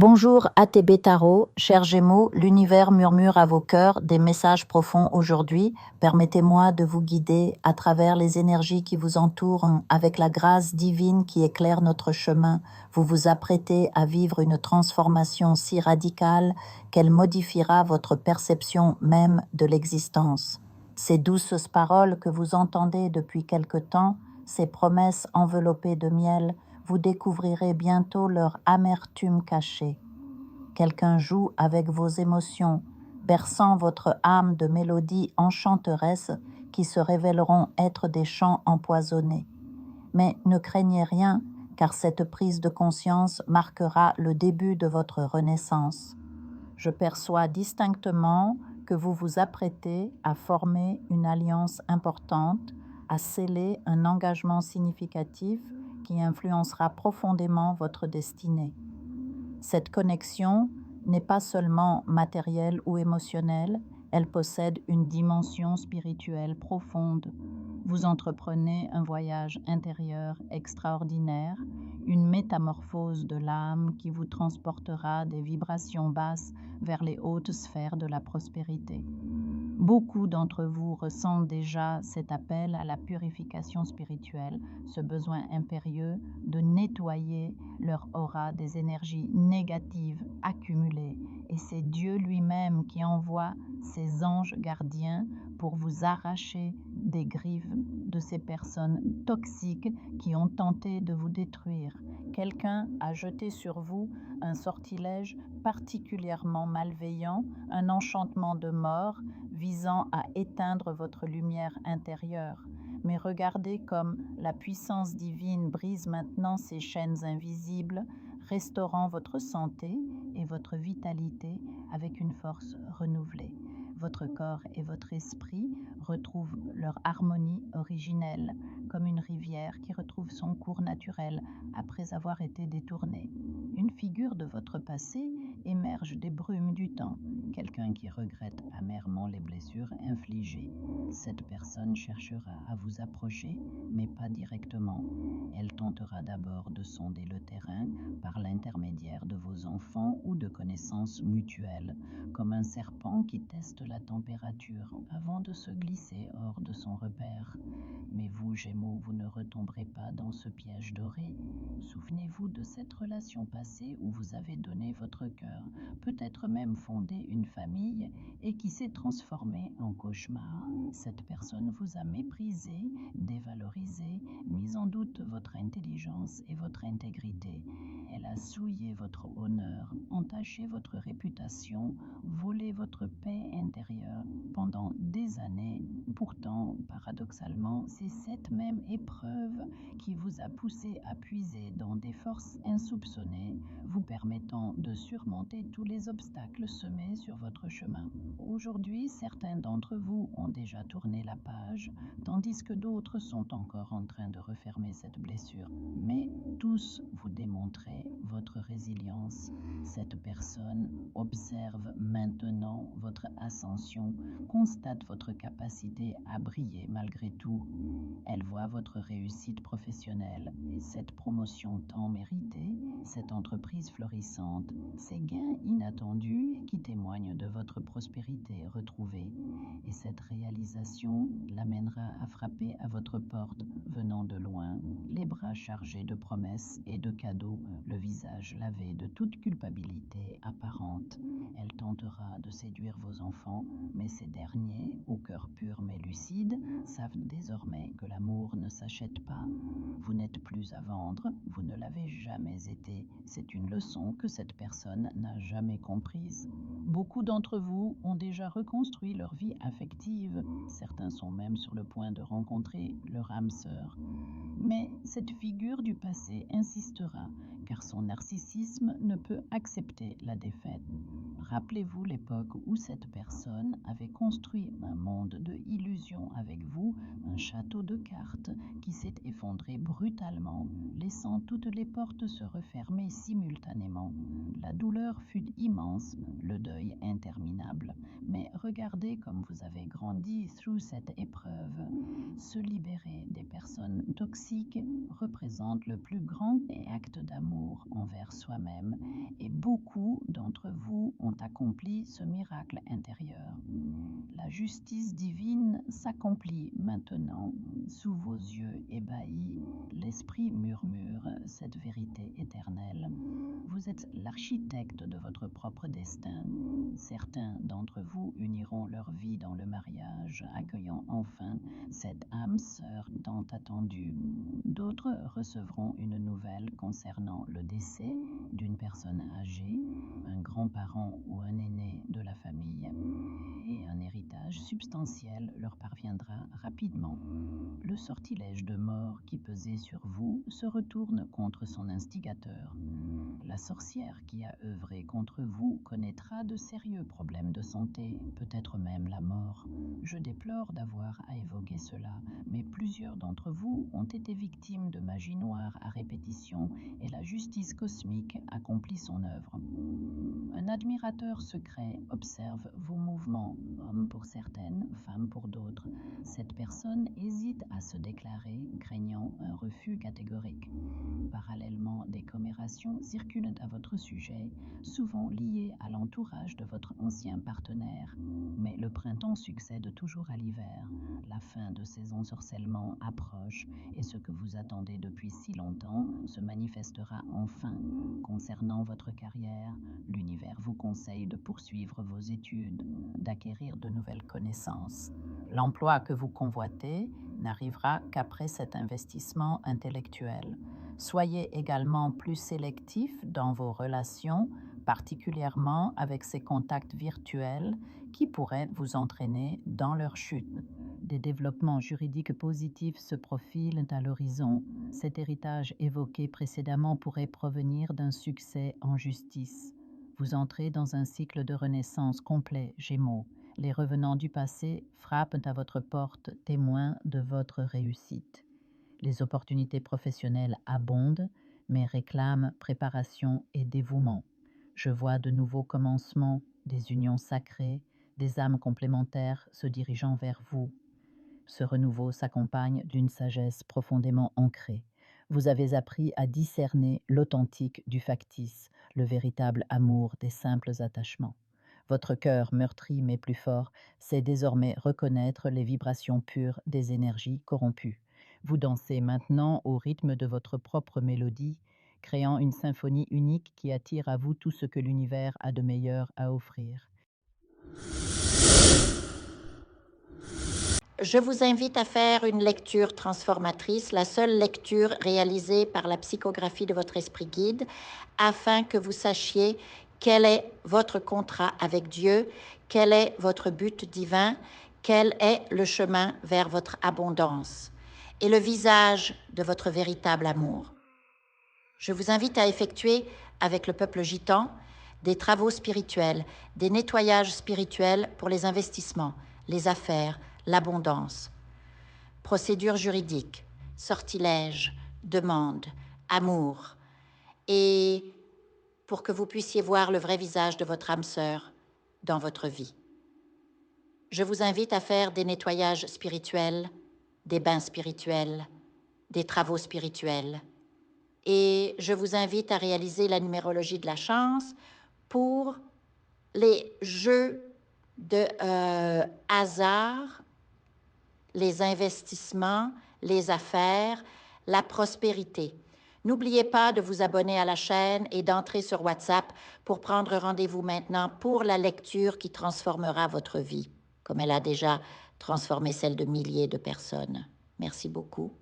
Bonjour ATB Tarot, chers Gémeaux, l'univers murmure à vos cœurs des messages profonds aujourd'hui. Permettez-moi de vous guider à travers les énergies qui vous entourent avec la grâce divine qui éclaire notre chemin. Vous vous apprêtez à vivre une transformation si radicale qu'elle modifiera votre perception même de l'existence. Ces douces paroles que vous entendez depuis quelque temps, ces promesses enveloppées de miel, vous découvrirez bientôt leur amertume cachée. Quelqu'un joue avec vos émotions, berçant votre âme de mélodies enchanteresses qui se révéleront être des chants empoisonnés. Mais ne craignez rien, car cette prise de conscience marquera le début de votre renaissance. Je perçois distinctement que vous vous apprêtez à former une alliance importante, à sceller un engagement significatif qui influencera profondément votre destinée. Cette connexion n'est pas seulement matérielle ou émotionnelle, elle possède une dimension spirituelle profonde. Vous entreprenez un voyage intérieur extraordinaire, une métamorphose de l'âme qui vous transportera des vibrations basses vers les hautes sphères de la prospérité. Beaucoup d'entre vous ressentent déjà cet appel à la purification spirituelle, ce besoin impérieux de nettoyer leur aura des énergies négatives accumulées. Et c'est Dieu lui-même qui envoie ses anges gardiens pour vous arracher des griffes de ces personnes toxiques qui ont tenté de vous détruire. Quelqu'un a jeté sur vous un sortilège particulièrement malveillant, un enchantement de mort visant à éteindre votre lumière intérieure. Mais regardez comme la puissance divine brise maintenant ces chaînes invisibles, restaurant votre santé et votre vitalité avec une force renouvelée. Votre corps et votre esprit retrouvent leur harmonie originelle, comme une rivière qui retrouve son cours naturel après avoir été détournée. Une figure de votre passé émerge des brumes du temps, quelqu'un qui regrette amèrement les blessures infligées. Cette personne cherchera à vous approcher, mais pas directement. Elle tentera d'abord de sonder le terrain par l'intermédiaire de vos enfants ou de connaissances mutuelles, comme un serpent qui teste la température avant de se glisser hors de son repère. Mais vous, Gémeaux, vous ne retomberez pas dans ce piège doré. Souvenez-vous de cette relation passée où vous avez donné votre cœur, peut-être même fondé une famille et qui s'est transformée en cauchemar. Cette personne vous a méprisé, dévalorisé, mis en doute votre intelligence et votre intégrité. Elle a souillé votre honneur, entaché votre réputation, volé votre paix intérieure pendant des années. Pourtant, paradoxalement, c'est cette même épreuve qui vous a poussé à puiser dans des forces insoupçonnées, vous permettant de surmonter tous les obstacles semés sur votre chemin. Aujourd'hui, certains d'entre vous ont déjà tourné la page, tandis que d'autres sont encore en train de refermer cette blessure. Mais tous vous démontrez votre résilience. Cette personne observe maintenant votre ascension, constate votre capacité à briller malgré tout. Elle voit votre réussite professionnelle, cette promotion tant méritée, cette entreprise florissante, ces gains inattendus qui témoignent de votre prospérité retrouvée. Et cette réalisation l'amènera à frapper à votre porte, venant de loin, les bras chargés de promesses et de cadeaux, le visage lavé de toute culpabilité apparente. Elle tentera de séduire vos enfants, mais ces derniers, au cœur pur mais lucide, savent désormais que l'amour ne s'achète pas. Vous n'êtes plus à vendre, vous ne l'avez jamais été. C'est une leçon que cette personne n'a jamais comprise. Beaucoup d'entre vous ont déjà reconstruit leur vie affective. Certains sont même sur le point de rencontrer leur âme sœur. Mais cette figure du passé insistera, car son narcissisme ne peut accepter la défaite. Rappelez-vous l'époque où cette personne avait construit un monde de illusions avec vous, un château de cartes qui s'est effondré brutalement, laissant toutes les portes se refermer simultanément. La douleur fut immense, le deuil interminable. Mais regardez comme vous avez grandi through cette épreuve. Se libérer des personnes toxiques représente le plus grand acte d'amour envers soi-même et beaucoup d'entre vous ont accompli ce miracle intérieur. La justice divine s'accomplit maintenant sous vos yeux ébahis. L'esprit murmure cette vérité éternelle. Vous êtes l'architecte de votre propre destin. Certains d'entre vous uniront leur vie dans le mariage, accueillant enfin cette âme sœur tant attendue. D'autres recevront une nouvelle concernant le décès d'une personne âgée, un grand-parent ou un aîné de la famille, et un héritage substantiel leur parviendra rapidement. Le sortilège de mort qui pesait sur vous se retourne contre son instigateur. La sorcière qui a œuvré contre vous connaîtra de sérieux problèmes de santé, peut-être même la mort. Je déplore d'avoir à évoquer cela, mais plusieurs d'entre vous ont été victimes de magie noire à répétition et la justice cosmique accomplit son œuvre. Un admirateur secret observe vos mouvements, homme pour certaines, femme pour d'autres. Cette personne hésite à se déclarer, craignant un refus catégorique. Parallèlement, des commérations circulent à votre sujet, souvent liées à l'entourage de votre ancien partenaire. Mais le printemps succède toujours à l'hiver. La fin de ces ensorcellements approche et ce que vous attendez depuis si longtemps se manifestera enfin. Concernant votre carrière, l'univers vous conseille de poursuivre vos études, d'acquérir de nouvelles connaissances. L'emploi que vous convoitez n'arrivera qu'après cet investissement intellectuel. Soyez également plus sélectif dans vos relations, particulièrement avec ces contacts virtuels qui pourraient vous entraîner dans leur chute. Des développements juridiques positifs se profilent à l'horizon. Cet héritage évoqué précédemment pourrait provenir d'un succès en justice. Vous entrez dans un cycle de renaissance complet, Gémeaux. Les revenants du passé frappent à votre porte, témoins de votre réussite. Les opportunités professionnelles abondent, mais réclament préparation et dévouement. Je vois de nouveaux commencements, des unions sacrées, des âmes complémentaires se dirigeant vers vous. Ce renouveau s'accompagne d'une sagesse profondément ancrée. Vous avez appris à discerner l'authentique du factice, le véritable amour des simples attachements. Votre cœur meurtri mais plus fort sait désormais reconnaître les vibrations pures des énergies corrompues. Vous dansez maintenant au rythme de votre propre mélodie, créant une symphonie unique qui attire à vous tout ce que l'univers a de meilleur à offrir. Je vous invite à faire une lecture transformatrice, la seule lecture réalisée par la psychographie de votre esprit guide, afin que vous sachiez quel est votre contrat avec Dieu, quel est votre but divin, quel est le chemin vers votre abondance et le visage de votre véritable amour. Je vous invite à effectuer avec le peuple gitan des travaux spirituels, des nettoyages spirituels pour les investissements, les affaires, l'abondance. Procédures juridiques, sortilèges, demandes, amour. Et pour que vous puissiez voir le vrai visage de votre âme sœur dans votre vie. Je vous invite à faire des nettoyages spirituels, des bains spirituels, des travaux spirituels. Et je vous invite à réaliser la numérologie de la chance pour les jeux de hasard, les investissements, les affaires, la prospérité. N'oubliez pas de vous abonner à la chaîne et d'entrer sur WhatsApp pour prendre rendez-vous maintenant pour la lecture qui transformera votre vie, comme elle a déjà transformé celle de milliers de personnes. Merci beaucoup.